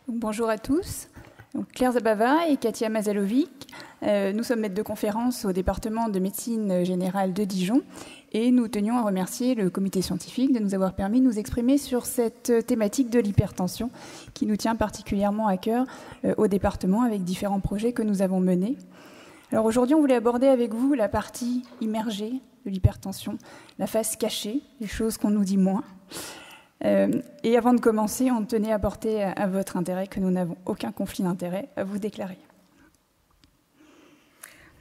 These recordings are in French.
Donc, bonjour à tous. Donc, Claire Zabava et Katia Mazalovic. Nous sommes maîtres de conférence au département de médecine générale de Dijon et nous tenions à remercier le comité scientifique de nous avoir permis de nous exprimer sur cette thématique de l'hypertension qui nous tient particulièrement à cœur au département avec différents projets que nous avons menés. Alors aujourd'hui, on voulait aborder avec vous la partie immergée de l'hypertension, la face cachée, les choses qu'on nous dit moins. Et avant de commencer, on tenait à porter à votre intérêt que nous n'avons aucun conflit d'intérêt à vous déclarer.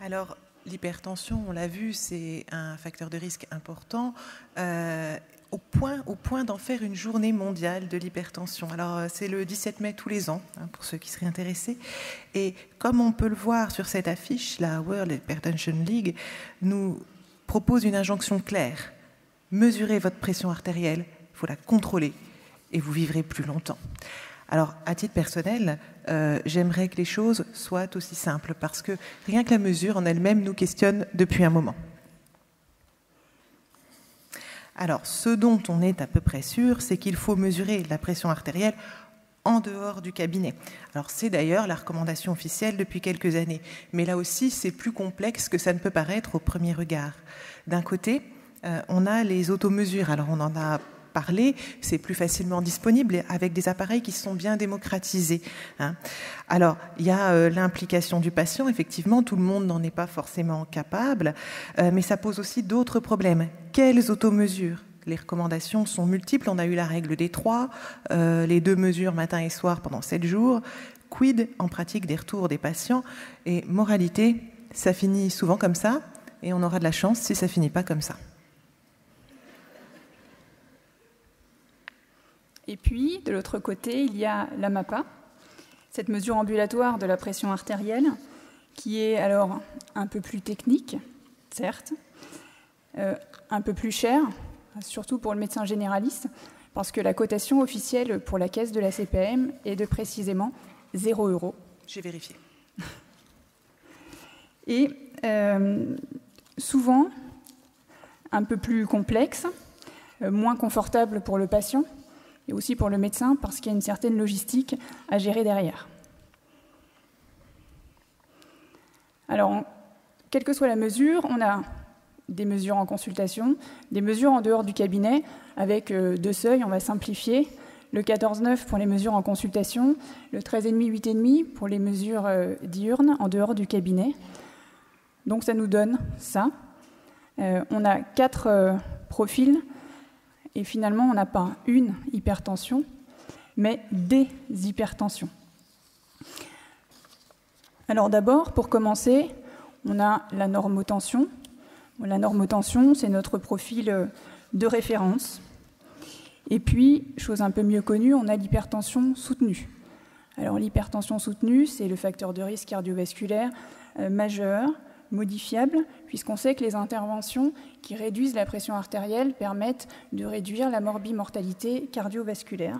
Alors, l'hypertension, on l'a vu, c'est un facteur de risque important, au point d'en faire une journée mondiale de l'hypertension. Alors, c'est le 17 mai tous les ans, pour ceux qui seraient intéressés. Et comme on peut le voir sur cette affiche, la World Hypertension League nous propose une injonction claire. Mesurez votre pression artérielle, il faut la contrôler et vous vivrez plus longtemps. Alors, à titre personnel, j'aimerais que les choses soient aussi simples parce que rien que la mesure en elle-même nous questionne depuis un moment. Alors, ce dont on est à peu près sûr, c'est qu'il faut mesurer la pression artérielle en dehors du cabinet. Alors, c'est d'ailleurs la recommandation officielle depuis quelques années. Mais là aussi, c'est plus complexe que ça ne peut paraître au premier regard. D'un côté, on a les automesures. Alors, on en a parler, c'est plus facilement disponible avec des appareils qui sont bien démocratisés. Alors, il y a l'implication du patient, effectivement, tout le monde n'en est pas forcément capable, mais ça pose aussi d'autres problèmes. Quelles automesures ? Les recommandations sont multiples, on a eu la règle des 3, les 2 mesures matin et soir pendant 7 jours. Quid en pratique des retours des patients ? Et moralité, ça finit souvent comme ça, et on aura de la chance si ça finit pas comme ça. Et puis, de l'autre côté, il y a la MAPA, cette mesure ambulatoire de la pression artérielle, qui est alors un peu plus technique, certes, un peu plus chère, surtout pour le médecin généraliste, parce que la cotation officielle pour la caisse de la CPAM est de précisément 0 €. J'ai vérifié. Et souvent, un peu plus complexe, moins confortable pour le patient, et aussi pour le médecin, parce qu'il y a une certaine logistique à gérer derrière. Alors, quelle que soit la mesure, on a des mesures en consultation, des mesures en dehors du cabinet, avec 2 seuils, on va simplifier, le 14,9 pour les mesures en consultation, le 13,5, 8,5 pour les mesures diurnes en dehors du cabinet. Donc ça nous donne ça. On a 4 profils. Et finalement, on n'a pas une hypertension, mais des hypertensions. Alors d'abord, pour commencer, on a la normotension. La normotension, c'est notre profil de référence. Et puis, chose un peu mieux connue, on a l'hypertension soutenue. Alors l'hypertension soutenue, c'est le facteur de risque cardiovasculaire majeur, modifiable, puisqu'on sait que les interventions qui réduisent la pression artérielle permettent de réduire la morbimortalité cardiovasculaire.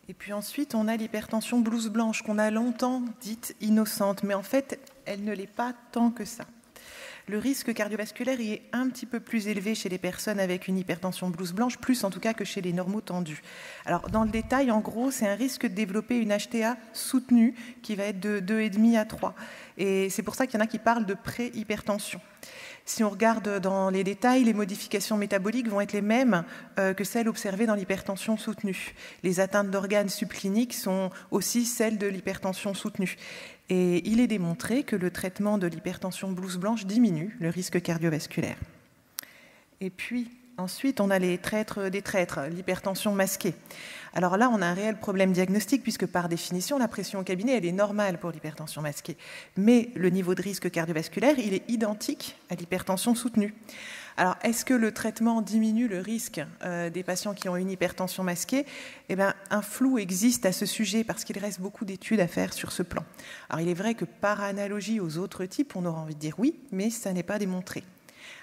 Et puis ensuite, on a l'hypertension blouse blanche, qu'on a longtemps dite innocente, mais en fait, elle ne l'est pas tant que ça. Le risque cardiovasculaire y est un petit peu plus élevé chez les personnes avec une hypertension blouse blanche, plus en tout cas que chez les normotendus. Alors, dans le détail, en gros, c'est un risque de développer une HTA soutenue qui va être de 2,5 à 3. Et c'est pour ça qu'il y en a qui parlent de pré-hypertension. Si on regarde dans les détails, les modifications métaboliques vont être les mêmes que celles observées dans l'hypertension soutenue. Les atteintes d'organes subcliniques sont aussi celles de l'hypertension soutenue. Et il est démontré que le traitement de l'hypertension blouse blanche diminue le risque cardiovasculaire. Et puis, ensuite, on a les traîtres des traîtres, l'hypertension masquée. Alors là, on a un réel problème diagnostique puisque par définition, la pression au cabinet, elle est normale pour l'hypertension masquée. Mais le niveau de risque cardiovasculaire, il est identique à l'hypertension soutenue. Alors, est-ce que le traitement diminue le risque des patients qui ont une hypertension masquée ? Eh bien, un flou existe à ce sujet parce qu'il reste beaucoup d'études à faire sur ce plan. Alors, il est vrai que par analogie aux autres types, on aura envie de dire oui, mais ça n'est pas démontré.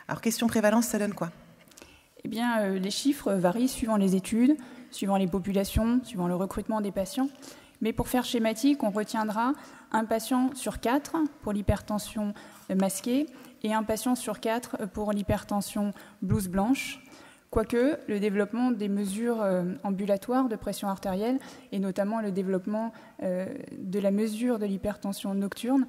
Alors, question prévalence, ça donne quoi ? Eh bien, les chiffres varient suivant les études, suivant les populations, suivant le recrutement des patients. Mais pour faire schématique, on retiendra un patient sur 4 pour l'hypertension masquée et un patient sur 4 pour l'hypertension blouse blanche. Quoique, le développement des mesures ambulatoires de pression artérielle, et notamment le développement de la mesure de l'hypertension nocturne,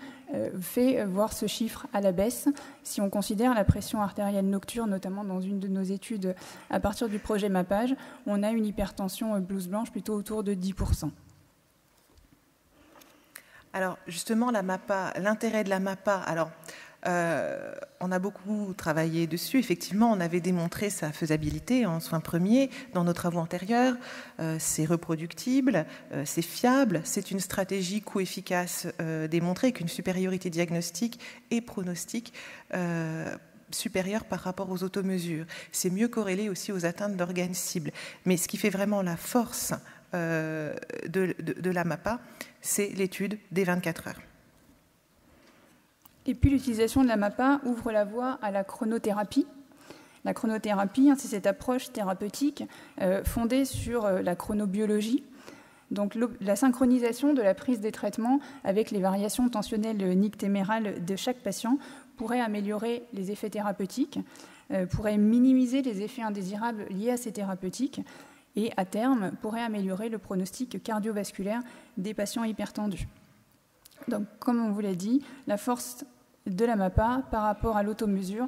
fait voir ce chiffre à la baisse. Si on considère la pression artérielle nocturne, notamment dans une de nos études à partir du projet MAPAGE, on a une hypertension blouse blanche plutôt autour de 10%. Alors, justement, la MAPA, l'intérêt de la MAPA, alors... on a beaucoup travaillé dessus. Effectivement, on avait démontré sa faisabilité en soins premiers dans nos travaux antérieurs. C'est reproductible, c'est fiable, c'est une stratégie coût-efficace démontrée avec une supériorité diagnostique et pronostique supérieure par rapport aux automesures. C'est mieux corrélé aussi aux atteintes d'organes cibles. Mais ce qui fait vraiment la force de la MAPA, c'est l'étude des 24 heures. Et puis l'utilisation de la MAPA ouvre la voie à la chronothérapie. La chronothérapie, c'est cette approche thérapeutique fondée sur la chronobiologie. Donc la synchronisation de la prise des traitements avec les variations tensionnelles nictémérales de chaque patient pourrait améliorer les effets thérapeutiques, pourrait minimiser les effets indésirables liés à ces thérapeutiques et, à terme, pourrait améliorer le pronostic cardiovasculaire des patients hypertendus. Donc, comme on vous l'a dit, la force de la MAPA par rapport à l'automesure,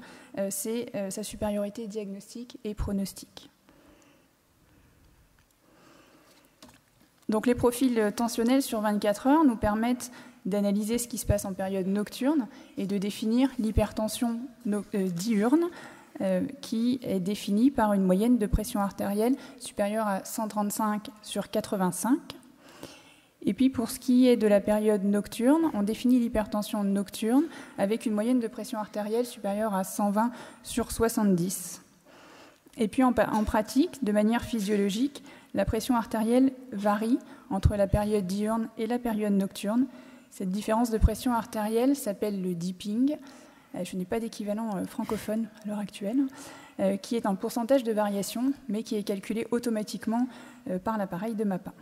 c'est sa supériorité diagnostique et pronostique. Donc, les profils tensionnels sur 24 heures nous permettent d'analyser ce qui se passe en période nocturne et de définir l'hypertension diurne qui est définie par une moyenne de pression artérielle supérieure à 135 sur 85. Et puis pour ce qui est de la période nocturne, on définit l'hypertension nocturne avec une moyenne de pression artérielle supérieure à 120 sur 70. Et puis en pratique, de manière physiologique, la pression artérielle varie entre la période diurne et la période nocturne. Cette différence de pression artérielle s'appelle le dipping. Je n'ai pas d'équivalent francophone à l'heure actuelle, qui est un pourcentage de variation, mais qui est calculé automatiquement par l'appareil de MAPA.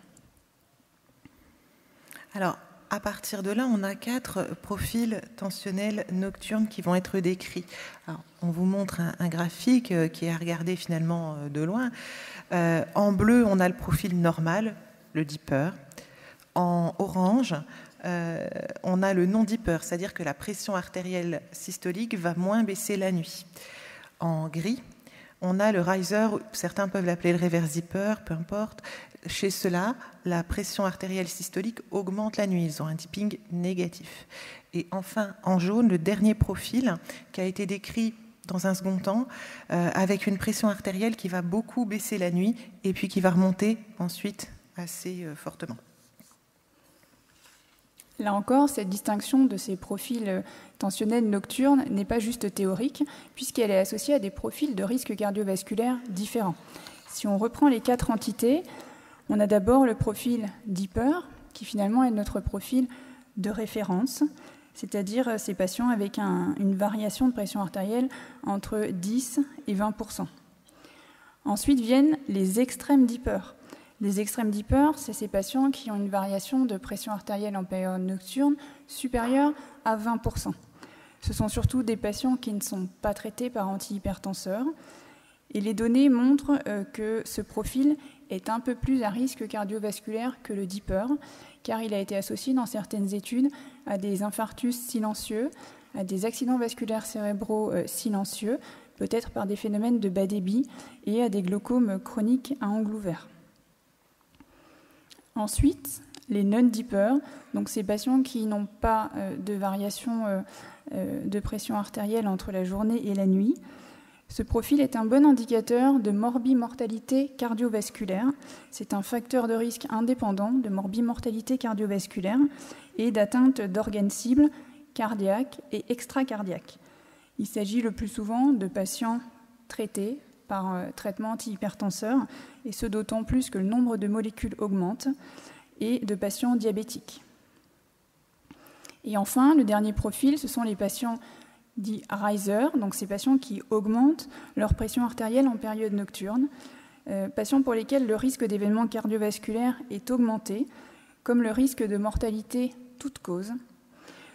Alors, à partir de là, on a 4 profils tensionnels nocturnes qui vont être décrits. Alors, on vous montre un graphique qui est à regarder finalement de loin. En bleu, on a le profil normal, le dipper. En orange, on a le non-dipper, c'est-à-dire que la pression artérielle systolique va moins baisser la nuit. En gris, on a le riser, certains peuvent l'appeler le reverse dipper, peu importe. Chez ceux-là, la pression artérielle systolique augmente la nuit. Ils ont un dipping négatif. Et enfin, en jaune, le dernier profil qui a été décrit dans un second temps, avec une pression artérielle qui va beaucoup baisser la nuit et puis qui va remonter ensuite assez fortement. Là encore, cette distinction de ces profils tensionnels nocturnes n'est pas juste théorique, puisqu'elle est associée à des profils de risque cardiovasculaire différents. Si on reprend les 4 entités, on a d'abord le profil dipper, qui finalement est notre profil de référence, c'est-à-dire ces patients avec une variation de pression artérielle entre 10 et 20%. Ensuite viennent les extrêmes dippers. Les extrêmes dippers, c'est ces patients qui ont une variation de pression artérielle en période nocturne supérieure à 20%. Ce sont surtout des patients qui ne sont pas traités par antihypertenseurs. Et les données montrent que ce profil est un peu plus à risque cardiovasculaire que le dipper, car il a été associé dans certaines études à des infarctus silencieux, à des accidents vasculaires cérébraux silencieux, peut-être par des phénomènes de bas débit, et à des glaucomes chroniques à angle ouvert. Ensuite, les non-dippers, donc ces patients qui n'ont pas de variation de pression artérielle entre la journée et la nuit. Ce profil est un bon indicateur de morbimortalité cardiovasculaire. C'est un facteur de risque indépendant de morbimortalité cardiovasculaire et d'atteinte d'organes cibles cardiaques et extracardiaques. Il s'agit le plus souvent de patients traités par traitement antihypertenseur, et ce d'autant plus que le nombre de molécules augmente, et de patients diabétiques. Et enfin, le dernier profil, ce sont les patients dits riser, donc ces patients qui augmentent leur pression artérielle en période nocturne, patients pour lesquels le risque d'événements cardiovasculaires est augmenté, comme le risque de mortalité toute cause.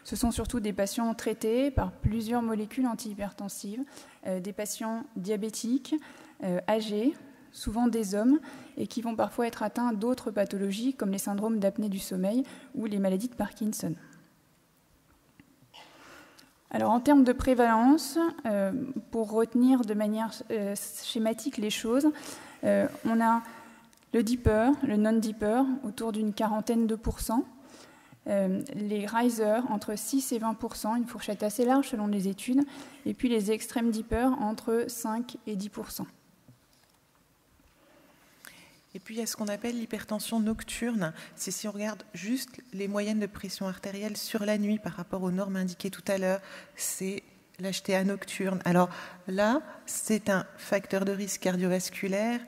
Ce sont surtout des patients traités par plusieurs molécules antihypertensives, des patients diabétiques, âgés, souvent des hommes, et qui vont parfois être atteints d'autres pathologies comme les syndromes d'apnée du sommeil ou les maladies de Parkinson. Alors en termes de prévalence, pour retenir de manière schématique les choses, on a le dipper, le non-dipper, autour d'une 40%, les risers entre 6 et 20%, une fourchette assez large selon les études, et puis les extrêmes dippers entre 5 et 10%. Et puis il y a ce qu'on appelle l'hypertension nocturne. C'est si on regarde juste les moyennes de pression artérielle sur la nuit par rapport aux normes indiquées tout à l'heure, c'est l'HTA nocturne. Alors là, c'est un facteur de risque cardiovasculaire,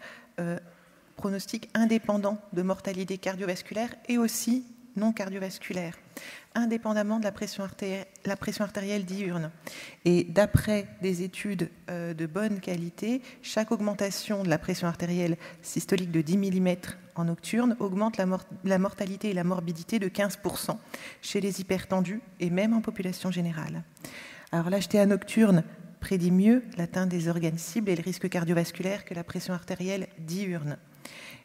pronostic indépendant de mortalité cardiovasculaire et aussi non cardiovasculaire, indépendamment de la pression artérielle diurne. Et d'après des études de bonne qualité, chaque augmentation de la pression artérielle systolique de 10 mm en nocturne augmente la mortalité et la morbidité de 15% chez les hypertendus et même en population générale. Alors l'HTA nocturne prédit mieux l'atteinte des organes cibles et le risque cardiovasculaire que la pression artérielle diurne.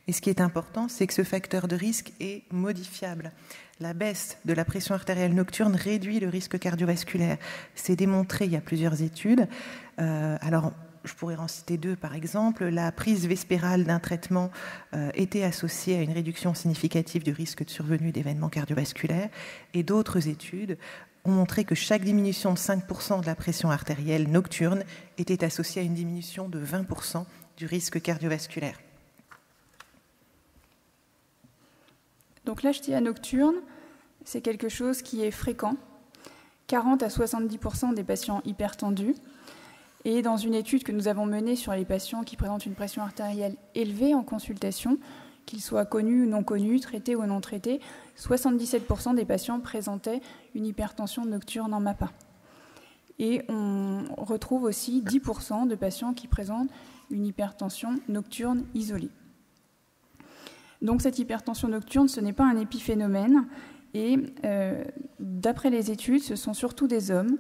Et ce qui est important, c'est que ce facteur de risque est modifiable. La baisse de la pression artérielle nocturne réduit le risque cardiovasculaire. C'est démontré, il y a plusieurs études. Alors, je pourrais en citer deux, par exemple. La prise vespérale d'un traitement était associée à une réduction significative du risque de survenue d'événements cardiovasculaires. Et d'autres études ont montré que chaque diminution de 5% de la pression artérielle nocturne était associée à une diminution de 20% du risque cardiovasculaire. Donc l'HTA nocturne, c'est quelque chose qui est fréquent, 40 à 70% des patients hypertendus. Et dans une étude que nous avons menée sur les patients qui présentent une pression artérielle élevée en consultation, qu'ils soient connus ou non connus, traités ou non traités, 77% des patients présentaient une hypertension nocturne en MAPA. Et on retrouve aussi 10% de patients qui présentent une hypertension nocturne isolée. Donc cette hypertension nocturne, ce n'est pas un épiphénomène. Et d'après les études, ce sont surtout des hommes,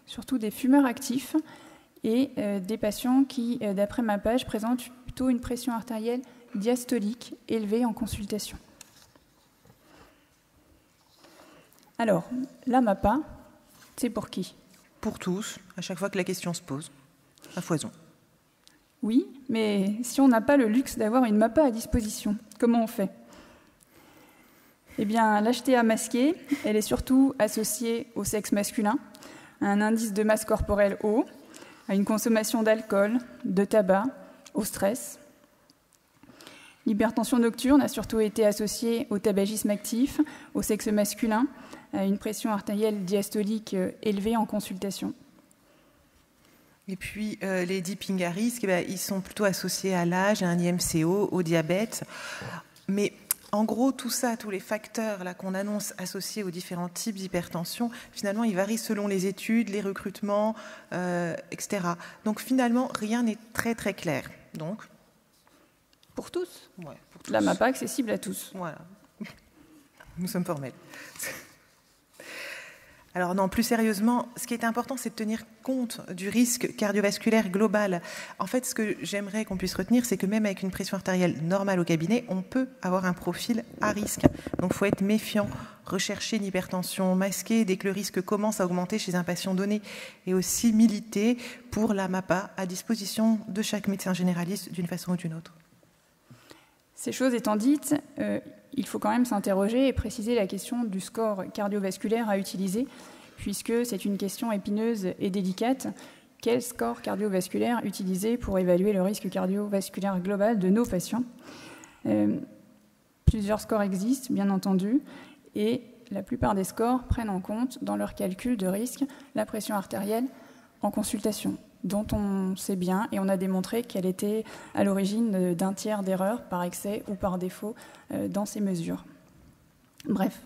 surtout des fumeurs actifs et des patients qui, d'après ma page, présentent plutôt une pression artérielle diastolique élevée en consultation. Alors, la MAPA, c'est pour qui ? Pour tous, à chaque fois que la question se pose, à foison. Oui, mais si on n'a pas le luxe d'avoir une MAPA à disposition, comment on fait ? Eh bien, l'HTA masquée, elle est surtout associée au sexe masculin, à un indice de masse corporelle haut, à une consommation d'alcool, de tabac, au stress. L'hypertension nocturne a surtout été associée au tabagisme actif, au sexe masculin, à une pression artérielle diastolique élevée en consultation. Et puis, les dipping à risque, ils sont plutôt associés à l'âge, à un IMCO, au diabète. Mais en gros, tout ça, tous les facteurs là, qu'on annonce associés aux différents types d'hypertension, finalement, ils varient selon les études, les recrutements, etc. Donc, finalement, rien n'est très, très clair. Donc, pour tous. Ouais, pour tous. La MAPA accessible à tous. Voilà. Nous sommes formels. Alors non, plus sérieusement, ce qui est important, c'est de tenir compte du risque cardiovasculaire global. En fait, ce que j'aimerais qu'on puisse retenir, c'est que même avec une pression artérielle normale au cabinet, on peut avoir un profil à risque. Donc, il faut être méfiant, rechercher une hypertension masquée dès que le risque commence à augmenter chez un patient donné, et aussi militer pour la MAPA à disposition de chaque médecin généraliste d'une façon ou d'une autre. Ces choses étant dites, il faut quand même s'interroger et préciser la question du score cardiovasculaire à utiliser, puisque c'est une question épineuse et délicate. Quel score cardiovasculaire utiliser pour évaluer le risque cardiovasculaire global de nos patients ? Plusieurs scores existent, bien entendu, et la plupart des scores prennent en compte, dans leur calcul de risque, la pression artérielle en consultation, dont on sait bien, et on a démontré qu'elle était à l'origine d'un tiers d'erreur par excès ou par défaut dans ces mesures. Bref,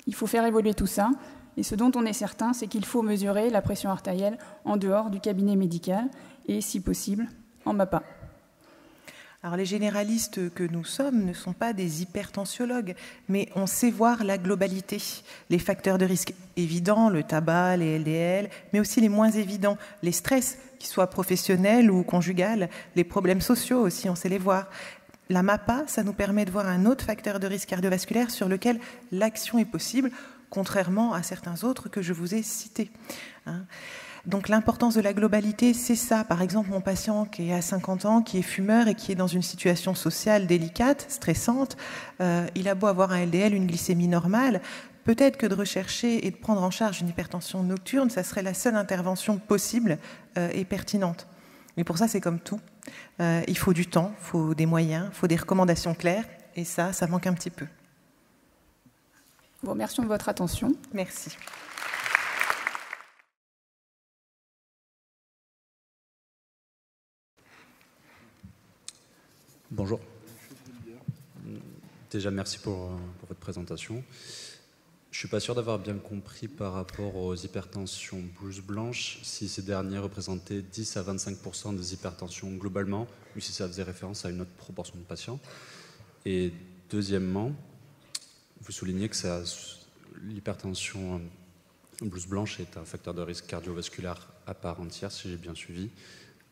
il faut faire évoluer tout ça, et ce dont on est certain, c'est qu'il faut mesurer la pression artérielle en dehors du cabinet médical, et si possible, en MAPA. Alors les généralistes que nous sommes ne sont pas des hypertensiologues, mais on sait voir la globalité, les facteurs de risque évidents, le tabac, les LDL, mais aussi les moins évidents, les stress, qu'ils soient professionnels ou conjugals, les problèmes sociaux aussi, on sait les voir. La MAPA, ça nous permet de voir un autre facteur de risque cardiovasculaire sur lequel l'action est possible, contrairement à certains autres que je vous ai cités. Donc l'importance de la globalité, c'est ça. Par exemple, mon patient qui est à 50 ans, qui est fumeur et qui est dans une situation sociale délicate, stressante, il a beau avoir un LDL, une glycémie normale, peut-être que de rechercher et de prendre en charge une hypertension nocturne, ça serait la seule intervention possible et pertinente. Et pour ça, c'est comme tout. Il faut du temps, il faut des moyens, il faut des recommandations claires, et ça manque un petit peu. Nous vous remercions de votre attention. Merci. Bonjour. Déjà, merci pour votre présentation. Je ne suis pas sûr d'avoir bien compris par rapport aux hypertensions blouse blanche, si ces derniers représentaient 10 à 25% des hypertensions globalement, ou si ça faisait référence à une autre proportion de patients. Et deuxièmement, vous soulignez que l'hypertension blouse blanche est un facteur de risque cardiovasculaire à part entière, si j'ai bien suivi.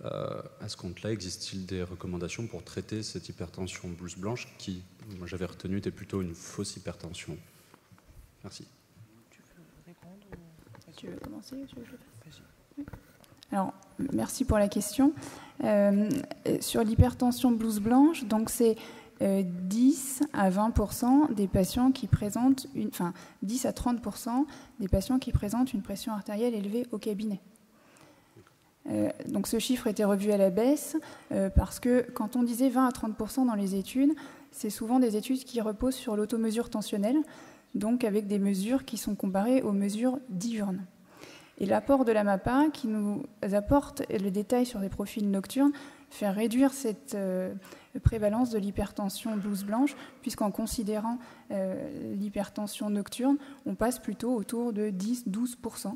À ce compte-là, existe-t-il des recommandations pour traiter cette hypertension blouse blanche qui, moi j'avais retenu, était plutôt une fausse hypertension? Merci. Tu veux répondre ou... Tu veux commencer ou tu veux que je fasse? Alors, merci pour la question. Sur l'hypertension blouse blanche, donc c'est 10 à 20% des patients qui présentent 10 à 30% des patients qui présentent une pression artérielle élevée au cabinet. Donc ce chiffre était revu à la baisse parce que quand on disait 20 à 30% dans les études, c'est souvent des études qui reposent sur l'automesure tensionnelle, donc avec des mesures qui sont comparées aux mesures diurnes. Et l'apport de la MAPA, qui nous apporte le détail sur des profils nocturnes, fait réduire cette prévalence de l'hypertension blouse blanche, puisqu'en considérant l'hypertension nocturne, on passe plutôt autour de 10-12%.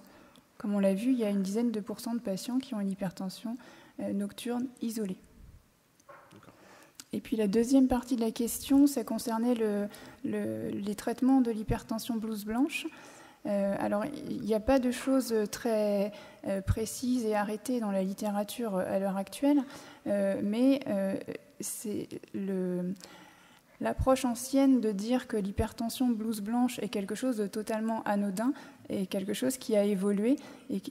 Comme on l'a vu, il y a une dizaine de pourcents de patients qui ont une hypertension nocturne isolée. Et puis la deuxième partie de la question, ça concernait les traitements de l'hypertension blouse blanche. Alors, il n'y a pas de choses très précises et arrêtées dans la littérature à l'heure actuelle, mais c'est l'approche ancienne de dire que l'hypertension blouse blanche est quelque chose de totalement anodin et quelque chose qui a évolué.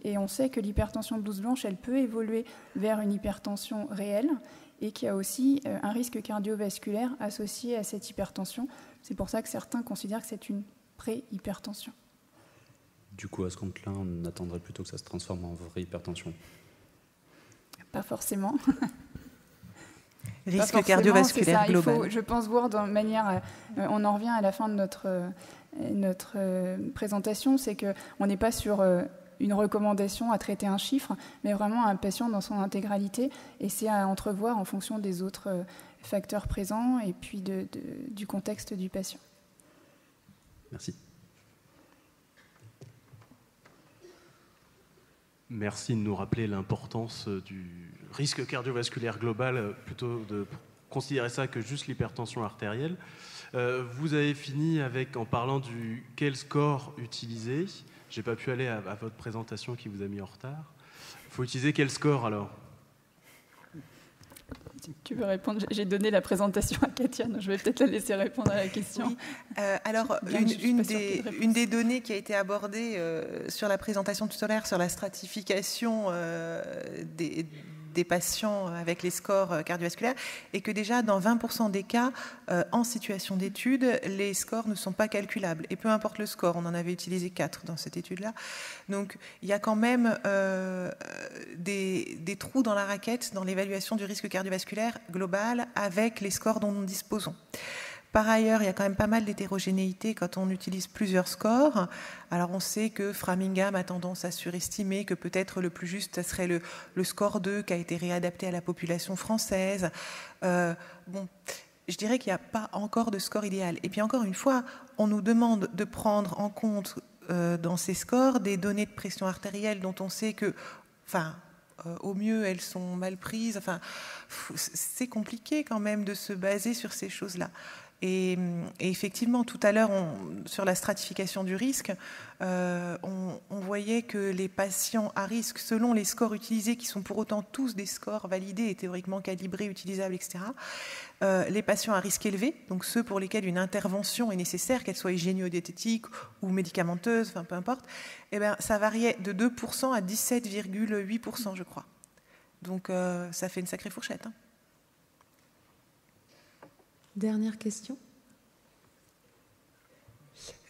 Et on sait que l'hypertension blouse blanche, elle peut évoluer vers une hypertension réelle et qu'il y a aussi un risque cardiovasculaire associé à cette hypertension. C'est pour ça que certains considèrent que c'est une pré-hypertension. Du coup, à ce compte-là, on attendrait plutôt que ça se transforme en vraie hypertension? Pas forcément. Risque cardiovasculaire global. Il faut, je pense, voir de manière... on en revient à la fin de notre présentation, c'est qu'on n'est pas sur une recommandation à traiter un chiffre, mais vraiment un patient dans son intégralité, et c'est à entrevoir en fonction des autres facteurs présents et puis du contexte du patient. Merci. Merci de nous rappeler l'importance du risque cardiovasculaire global, plutôt de considérer ça que juste l'hypertension artérielle. Vous avez fini en parlant du quel score utiliser. Je n'ai pas pu aller à votre présentation qui vous a mis en retard. Il faut utiliser quel score alors? Tu veux répondre? J'ai donné la présentation à Katia, donc je vais peut-être la laisser répondre à la question. Oui. Alors, une des données qui a été abordée sur la présentation tout à l'heure, sur la stratification des patients avec les scores cardiovasculaires, est que déjà, dans 20% des cas, en situation d'étude, les scores ne sont pas calculables. Et peu importe le score, on en avait utilisé 4 dans cette étude-là. Donc, il y a quand même des trous dans la raquette dans l'évaluation du risque cardiovasculaire global avec les scores dont nous disposons. Par ailleurs, il y a quand même pas mal d'hétérogénéité quand on utilise plusieurs scores. Alors, on sait que Framingham a tendance à surestimer que peut-être le plus juste, ça serait le score 2 qui a été réadapté à la population française. Je dirais qu'il n'y a pas encore de score idéal. Et puis, encore une fois, on nous demande de prendre en compte dans ces scores des données de pression artérielle dont on sait que... Au mieux, elles sont mal prises. Enfin, c'est compliqué quand même de se baser sur ces choses-là. Et effectivement, tout à l'heure, sur la stratification du risque, on voyait que les patients à risque, selon les scores utilisés, qui sont pour autant tous des scores validés et théoriquement calibrés, utilisables, etc., les patients à risque élevé, donc ceux pour lesquels une intervention est nécessaire, qu'elle soit hygiéno-diététique ou médicamenteuse, enfin peu importe, eh bien, ça variait de 2% à 17,8%, je crois. Donc ça fait une sacrée fourchette, hein. Dernière question.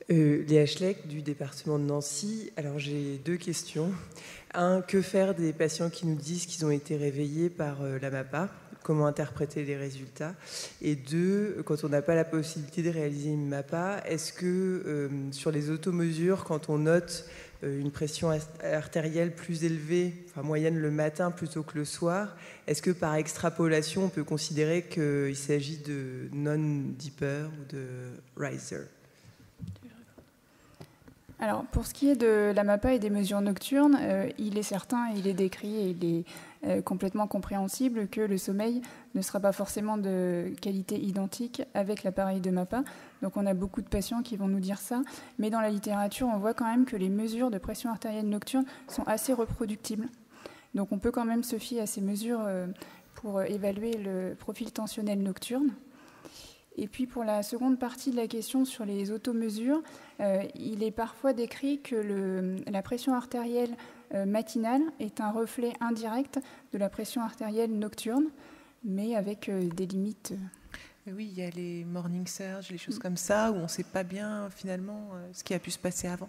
Léa Schleck du département de Nancy. Alors j'ai 2 questions. 1, que faire des patients qui nous disent qu'ils ont été réveillés par la MAPA? Comment interpréter les résultats? Et 2, quand on n'a pas la possibilité de réaliser une MAPA, est-ce que sur les automesures, quand on note une pression artérielle plus élevée, enfin moyenne le matin plutôt que le soir, est-ce que par extrapolation, on peut considérer qu'il s'agit de non-dipper ou de riser? Alors, pour ce qui est de la MAPA et des mesures nocturnes, il est certain, il est décrit et il est complètement compréhensible que le sommeil ne sera pas forcément de qualité identique avec l'appareil de MAPA. Donc on a beaucoup de patients qui vont nous dire ça, mais dans la littérature, on voit quand même que les mesures de pression artérielle nocturne sont assez reproductibles. Donc on peut quand même se fier à ces mesures pour évaluer le profil tensionnel nocturne. Et puis pour la seconde partie de la question sur les automesures, il est parfois décrit que la pression artérielle matinale est un reflet indirect de la pression artérielle nocturne, mais avec des limites. Oui, il y a les morning surge, les choses comme ça, où on ne sait pas bien finalement ce qui a pu se passer avant.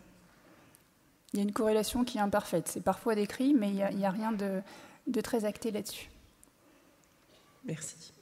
Il y a une corrélation qui est imparfaite. C'est parfois décrit, mais il n'y a rien de très acté là-dessus. Merci.